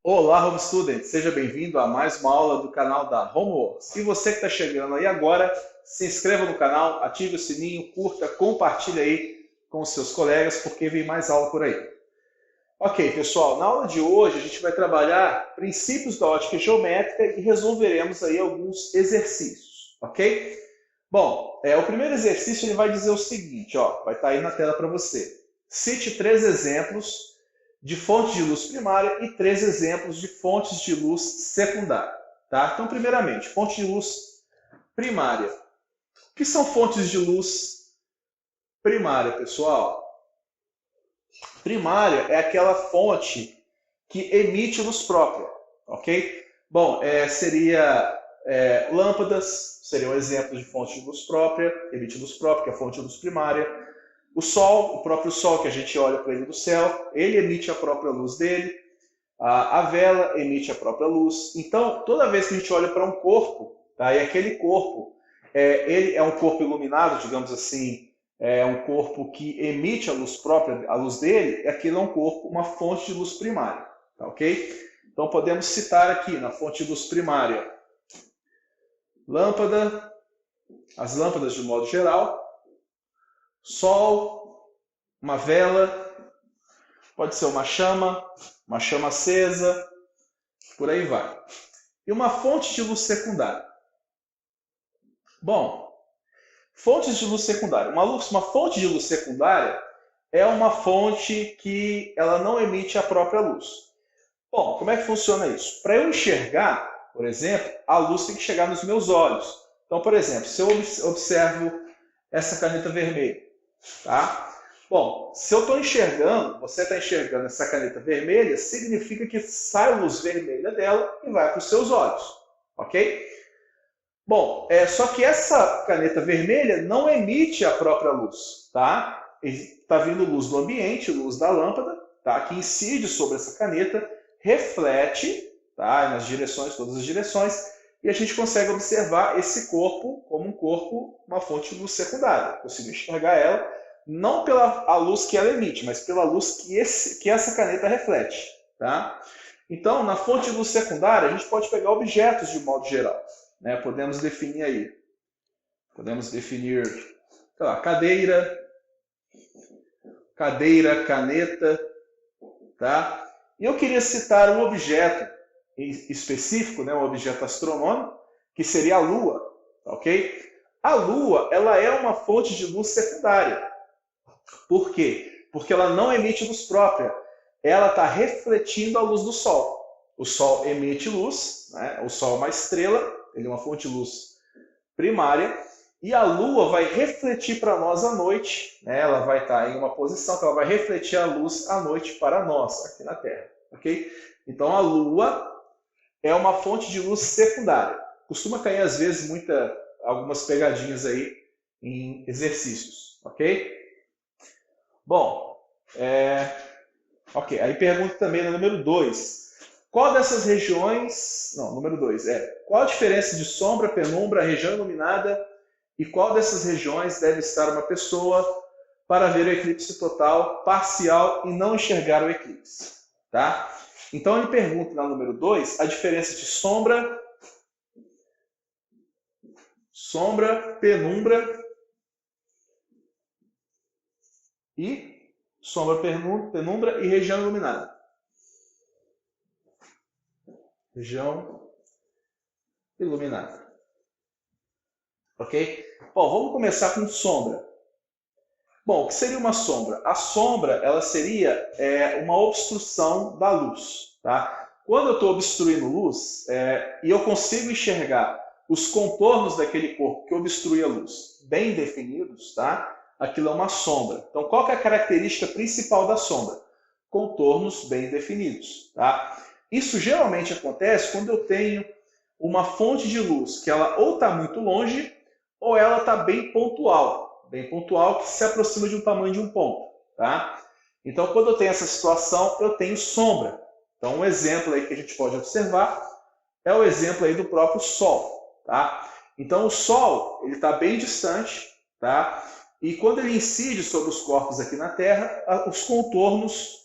Olá, Home Student! Seja bem-vindo a mais uma aula do canal da Homeworks. E você que está chegando aí agora, se inscreva no canal, ative o sininho, curta, compartilhe aí com os seus colegas, porque vem mais aula por aí. Ok, pessoal, na aula de hoje a gente vai trabalhar princípios da ótica geométrica e resolveremos aí alguns exercícios, ok? Bom, o primeiro exercício ele vai dizer o seguinte, ó, vai estar aí na tela para você. Cite 3 exemplos de fontes de luz primária e 3 exemplos de fontes de luz secundária. Tá? Então, primeiramente, fonte de luz primária. O que são fontes de luz primária, pessoal? Primária é aquela fonte que emite luz própria, ok? Bom, lâmpadas, seria um exemplo de fonte de luz própria, emite luz própria, que é a fonte de luz primária. O Sol, o próprio Sol que a gente olha para ele do céu, ele emite a própria luz dele. A vela emite a própria luz. Então, toda vez que a gente olha para um corpo, tá, e aquele corpo, ele é um corpo iluminado, digamos assim, é um corpo que emite a luz própria, a luz dele, aquilo é um corpo, uma fonte de luz primária. Tá, ok? Então, podemos citar aqui na fonte de luz primária, lâmpada, as lâmpadas de modo geral, Sol, uma vela, pode ser uma chama acesa, por aí vai. E uma fonte de luz secundária. Bom, fontes de luz secundária. Uma fonte de luz secundária é uma fonte que ela não emite a própria luz. Bom, como é que funciona isso? Para eu enxergar, por exemplo, a luz tem que chegar nos meus olhos. Então, por exemplo, se eu observo essa caneta vermelha, tá? Bom, se eu estou enxergando, você está enxergando essa caneta vermelha, significa que sai luz vermelha dela e vai para os seus olhos, ok? Bom, só que essa caneta vermelha não emite a própria luz, tá? Está vindo luz do ambiente, luz da lâmpada, tá? Que incide sobre essa caneta, reflete, tá? Nas direções, todas as direções, e a gente consegue observar esse corpo como um corpo, uma fonte de luz secundária. Consigo enxergar ela não pela luz que ela emite, mas pela luz que essa caneta reflete. Tá? Então, na fonte de luz secundária, a gente pode pegar objetos de modo geral. Né? Podemos definir aí. Podemos definir, sei lá, cadeira, caneta. Tá? E eu queria citar um objeto específico, né? Um objeto astronômico, que seria a Lua. Ok? A Lua ela é uma fonte de luz secundária. Por quê? Porque ela não emite luz própria. Ela está refletindo a luz do Sol. O Sol emite luz, né? O Sol é uma estrela, ele é uma fonte de luz primária, e a Lua vai refletir para nós à noite, né? Ela vai estar em uma posição que ela vai refletir a luz à noite para nós, aqui na Terra. Okay? Então a Lua é uma fonte de luz secundária. Costuma cair às vezes algumas pegadinhas aí em exercícios. Ok? Bom, ok, aí pergunta também no número 2. Qual dessas regiões... Não, número 2. Qual a diferença de sombra, penumbra, região iluminada e qual dessas regiões deve estar uma pessoa para ver o eclipse total, parcial e não enxergar o eclipse? Tá? Então ele pergunta no número 2 a diferença de sombra, penumbra e penumbra e região iluminada. Região iluminada. Ok? Bom, vamos começar com sombra. Bom, o que seria uma sombra? A sombra ela seria uma obstrução da luz. Tá? Quando eu estou obstruindo luz e eu consigo enxergar os contornos daquele corpo que obstrui a luz bem definidos, tá? Aquilo é uma sombra. Então, qual que é a característica principal da sombra? Contornos bem definidos. Tá? Isso geralmente acontece quando eu tenho uma fonte de luz que ela ou está muito longe ou ela está bem pontual que se aproxima de um tamanho de um ponto. Tá? Então, quando eu tenho essa situação, eu tenho sombra. Então, um exemplo aí que a gente pode observar é o exemplo aí do próprio Sol. Tá? Então, o Sol está bem distante, tá? E quando ele incide sobre os corpos aqui na Terra, os contornos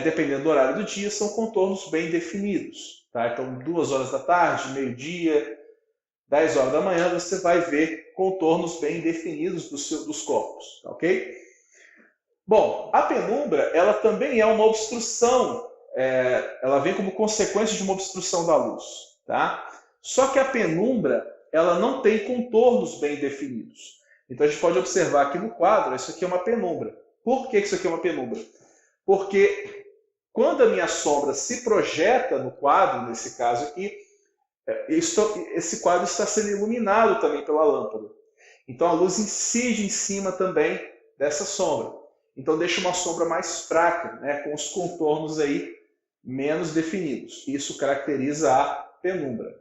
dependendo do horário do dia, são contornos bem definidos. Tá? Então, 2 horas da tarde, meio-dia, 10 horas da manhã, você vai ver contornos bem definidos dos corpos. Tá, ok? Bom, a penumbra ela também é uma obstrução, ela vem como consequência de uma obstrução da luz. Tá? Só que a penumbra ela não tem contornos bem definidos. Então a gente pode observar aqui no quadro, isso aqui é uma penumbra. Por que isso aqui é uma penumbra? Porque quando a minha sombra se projeta no quadro, nesse caso aqui, esse quadro está sendo iluminado também pela lâmpada. Então a luz incide em cima também dessa sombra. Então deixa uma sombra mais fraca, né, com os contornos aí menos definidos. Isso caracteriza a penumbra.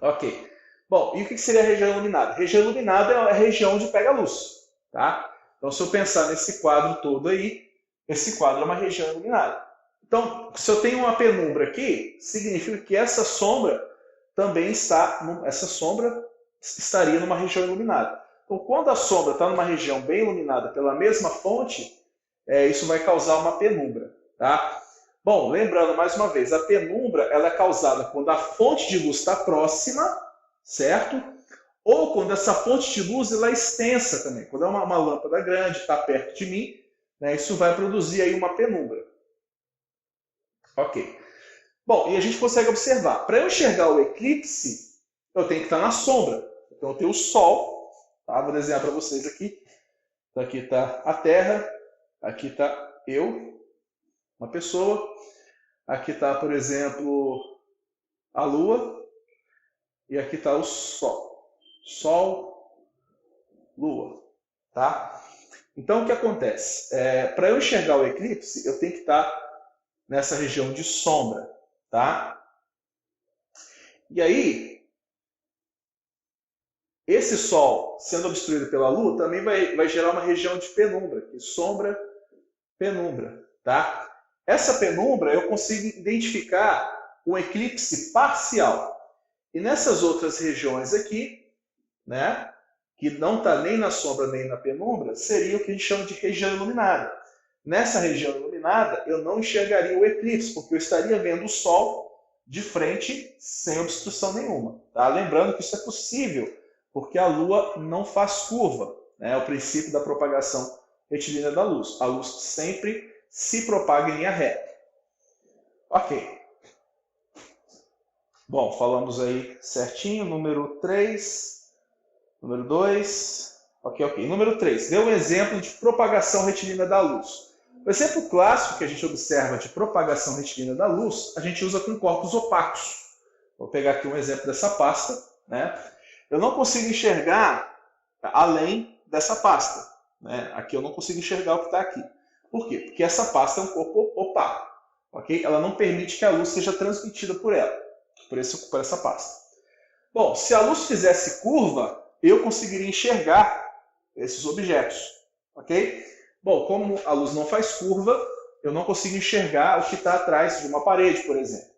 Ok. Bom, e o que seria a região iluminada? A região iluminada é a região onde pega a luz. Tá? Então se eu pensar nesse quadro todo aí, esse quadro é uma região iluminada. Então, se eu tenho uma penumbra aqui, significa que essa sombra também estaria numa região iluminada. Então, quando a sombra está numa região bem iluminada pela mesma fonte, isso vai causar uma penumbra. Tá? Bom, lembrando mais uma vez, a penumbra ela é causada quando a fonte de luz está próxima, certo? Ou quando essa fonte de luz ela é extensa também. Quando é uma lâmpada grande, está perto de mim, né, isso vai produzir aí uma penumbra. Ok. Bom, e a gente consegue observar. Para eu enxergar o eclipse, eu tenho que estar na sombra. Então eu tenho o Sol. Tá? Vou desenhar para vocês aqui. Então, aqui está a Terra. Aqui está eu, uma pessoa. Aqui está, por exemplo, a Lua. E aqui está o Sol. Sol, Lua. Tá? Então o que acontece? Para eu enxergar o eclipse, eu tenho que estar nessa região de sombra, tá? E aí, esse Sol sendo obstruído pela Lua também vai gerar uma região de penumbra, que sombra, penumbra, tá? Essa penumbra eu consigo identificar um eclipse parcial. E nessas outras regiões aqui, né, que não está nem na sombra nem na penumbra, seria o que a gente chama de região iluminada. Nessa região iluminada, eu não enxergaria o eclipse, porque eu estaria vendo o Sol de frente sem obstrução nenhuma. Tá? Lembrando que isso é possível, porque a Lua não faz curva. Né? É o princípio da propagação retilínea da luz. A luz sempre se propaga em linha reta. Ok. Bom, falamos aí certinho. Número 3. Número 2. Ok. Número 3. Deu um exemplo de propagação retilínea da luz. O exemplo clássico que a gente observa de propagação retilínea da luz, a gente usa com corpos opacos. Vou pegar aqui um exemplo dessa pasta. Né? Eu não consigo enxergar além dessa pasta. Né? Aqui eu não consigo enxergar o que está aqui. Por quê? Porque essa pasta é um corpo opaco. Okay? Ela não permite que a luz seja transmitida por ela, por essa pasta. Bom, se a luz fizesse curva, eu conseguiria enxergar esses objetos. Ok? Bom, como a luz não faz curva, eu não consigo enxergar o que está atrás de uma parede, por exemplo.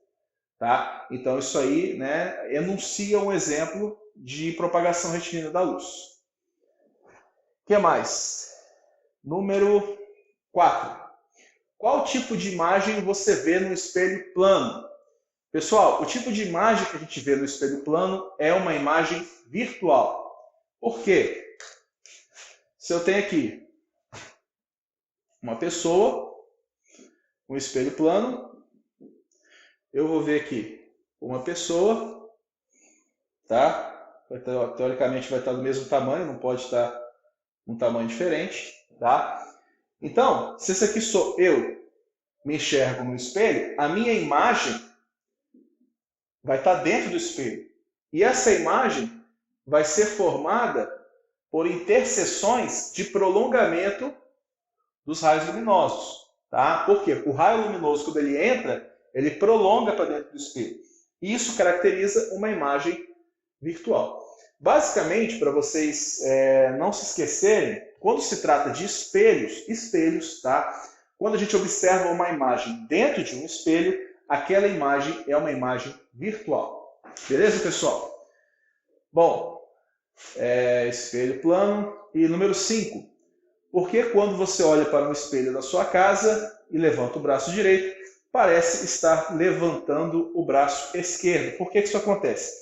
Tá? Então isso aí, né, enuncia um exemplo de propagação retilínea da luz. O que mais? Número 4. Qual tipo de imagem você vê no espelho plano? Pessoal, o tipo de imagem que a gente vê no espelho plano é uma imagem virtual. Por quê? Se eu tenho aqui uma pessoa, um espelho plano, eu vou ver aqui uma pessoa, tá? Teoricamente vai estar do mesmo tamanho, não pode estar um tamanho diferente, tá? Então, se esse aqui sou eu, me enxergo no espelho, a minha imagem vai estar dentro do espelho. E essa imagem vai ser formada por interseções de prolongamento dos raios luminosos. Tá? Por quê? O raio luminoso, quando ele entra, ele prolonga para dentro do espelho. Isso caracteriza uma imagem virtual. Basicamente, para vocês não se esquecerem, quando se trata de espelhos, tá? Quando a gente observa uma imagem dentro de um espelho, aquela imagem é uma imagem virtual. Beleza, pessoal? Bom, espelho plano. E número 5. Porque quando você olha para um espelho da sua casa e levanta o braço direito, parece estar levantando o braço esquerdo. Por que isso acontece?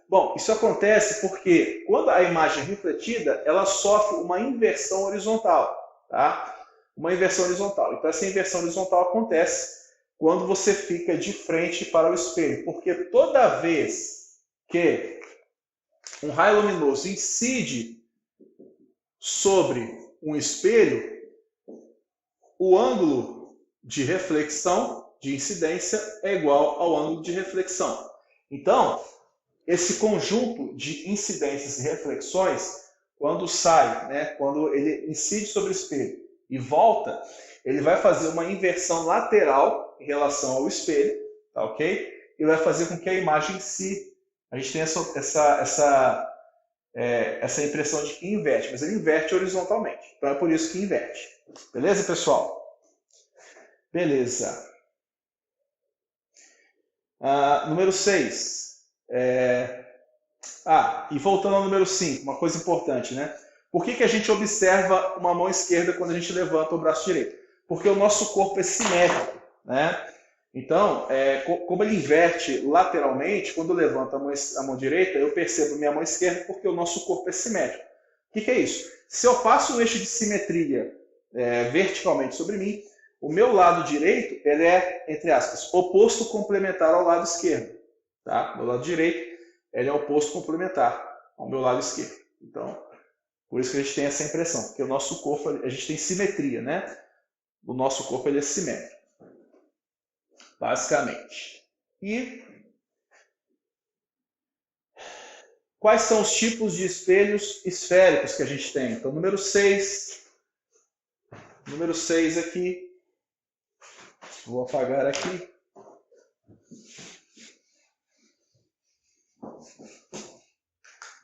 Bom, isso acontece porque quando a imagem é refletida, ela sofre uma inversão horizontal, tá? Uma inversão horizontal. Então essa inversão horizontal acontece quando você fica de frente para o espelho, porque toda vez que um raio luminoso incide sobre um espelho, o ângulo de reflexão, de incidência, é igual ao ângulo de reflexão. Então, esse conjunto de incidências e reflexões, quando sai, né, quando ele incide sobre o espelho e volta, ele vai fazer uma inversão lateral em relação ao espelho, tá ok? E vai fazer com que a imagem em si, a gente tenha essa impressão de que inverte, mas ele inverte horizontalmente. Então é por isso que inverte. Beleza, pessoal? Beleza. Número 6. E voltando ao número 5, uma coisa importante, né? Por que a gente observa uma mão esquerda quando a gente levanta o braço direito? Porque o nosso corpo é simétrico, né? Então, como ele inverte lateralmente, quando eu levanto a mão direita, eu percebo minha mão esquerda porque o nosso corpo é simétrico. O que é isso? Se eu faço um eixo de simetria verticalmente sobre mim, o meu lado direito ele é, entre aspas, oposto complementar ao lado esquerdo. Tá? Meu lado direito ele é oposto complementar ao meu lado esquerdo. Então, por isso que a gente tem essa impressão, porque o nosso corpo, a gente tem simetria, né? O nosso corpo ele é simétrico. Basicamente. E quais são os tipos de espelhos esféricos que a gente tem? Então, número 6 aqui. Vou apagar aqui.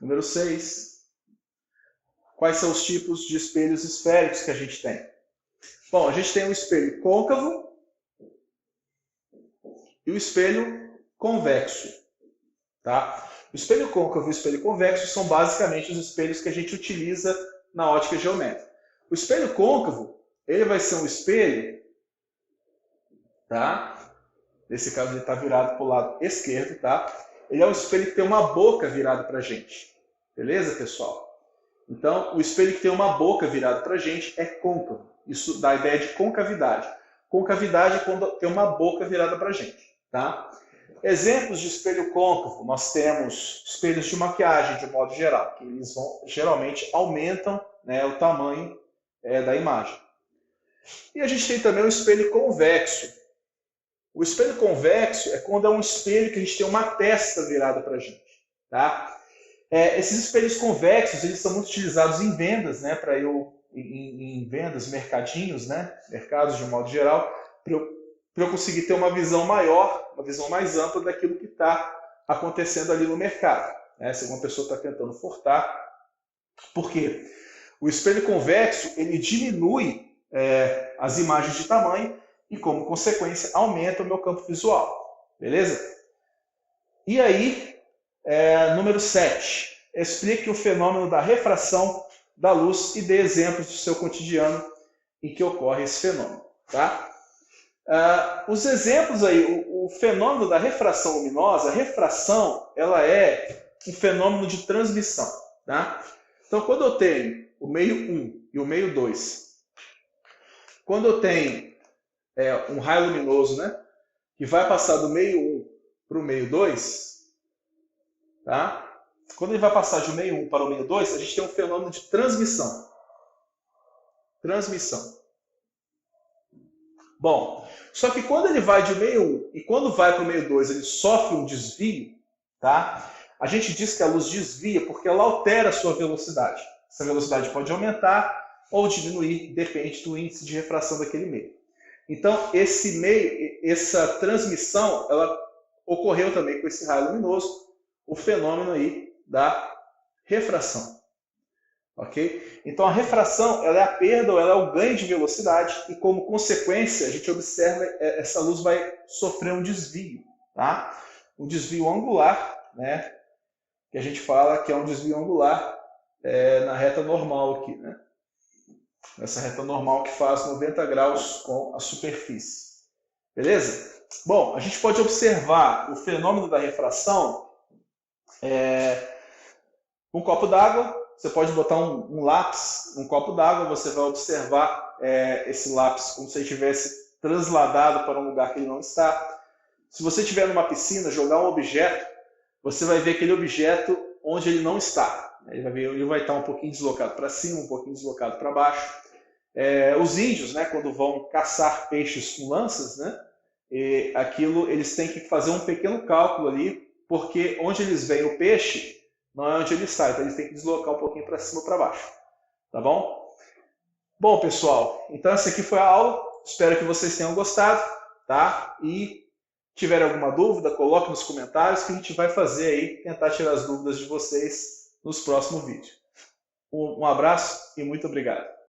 Número 6. Quais são os tipos de espelhos esféricos que a gente tem? Bom, a gente tem o espelho côncavo e o espelho convexo. Tá? O espelho côncavo e o espelho convexo são basicamente os espelhos que a gente utiliza na ótica geométrica. O espelho côncavo, ele vai ser um espelho, tá? Nesse caso ele está virado para o lado esquerdo, tá? Ele é um espelho que tem uma boca virada para a gente. Beleza, pessoal? Então, o espelho que tem uma boca virada para a gente é côncavo. Isso dá a ideia de concavidade. Concavidade é quando tem uma boca virada para a gente, tá? Exemplos de espelho côncavo, nós temos espelhos de maquiagem, de modo geral, que eles geralmente aumentam, né, o tamanho da imagem. E a gente tem também o espelho convexo. O espelho convexo é quando é um espelho que a gente tem uma testa virada para a gente. Tá? Esses espelhos convexos eles são muito utilizados em vendas, né, em vendas, mercadinhos, né, mercados de modo geral, para eu conseguir ter uma visão maior, uma visão mais ampla daquilo que está acontecendo ali no mercado. Né? Se uma pessoa está tentando furtar. Por quê? O espelho convexo ele diminui as imagens de tamanho e, como consequência, aumenta o meu campo visual. Beleza? E aí, número 7. Explique o fenômeno da refração da luz e dê exemplos do seu cotidiano em que ocorre esse fenômeno. Tá? Os exemplos aí, o fenômeno da refração luminosa, a refração ela é um fenômeno de transmissão. Tá? Então, quando eu tenho o meio 1 e o meio 2, quando eu tenho um raio luminoso, né, que vai passar do meio 1 para o meio 2, tá? Quando ele vai passar de meio 1 para o meio 2, a gente tem um fenômeno de transmissão. Transmissão. Bom, só que quando ele vai de meio 1 e quando vai para o meio 2 ele sofre um desvio, tá? A gente diz que a luz desvia porque ela altera a sua velocidade. Essa velocidade pode aumentar ou diminuir, depende do índice de refração daquele meio. Então, essa transmissão, ela ocorreu também com esse raio luminoso, o fenômeno aí da refração. Ok? Então, a refração ela é a perda ou ela é o ganho de velocidade e, como consequência, a gente observa essa luz vai sofrer um desvio. Tá? Um desvio angular, né? Que a gente fala que é um desvio angular na reta normal aqui. Né? Nessa reta normal que faz 90 graus com a superfície. Beleza? Bom, a gente pode observar o fenômeno da refração um copo d'água. Você pode botar um lápis num copo d'água, você vai observar esse lápis como se ele tivesse transladado para um lugar que ele não está. Se você estiver numa piscina, jogar um objeto, você vai ver aquele objeto onde ele não está. Ele vai estar um pouquinho deslocado para cima, um pouquinho deslocado para baixo. Os índios, né, quando vão caçar peixes com lanças, né, eles têm que fazer um pequeno cálculo ali, porque onde eles veem o peixe não é onde ele está, então eles têm que deslocar um pouquinho para cima ou para baixo. Tá bom? Bom, pessoal, então essa aqui foi a aula. Espero que vocês tenham gostado, tá? E tiver alguma dúvida, coloque nos comentários que a gente vai fazer aí, tentar tirar as dúvidas de vocês nos próximos vídeos. Um abraço e muito obrigado.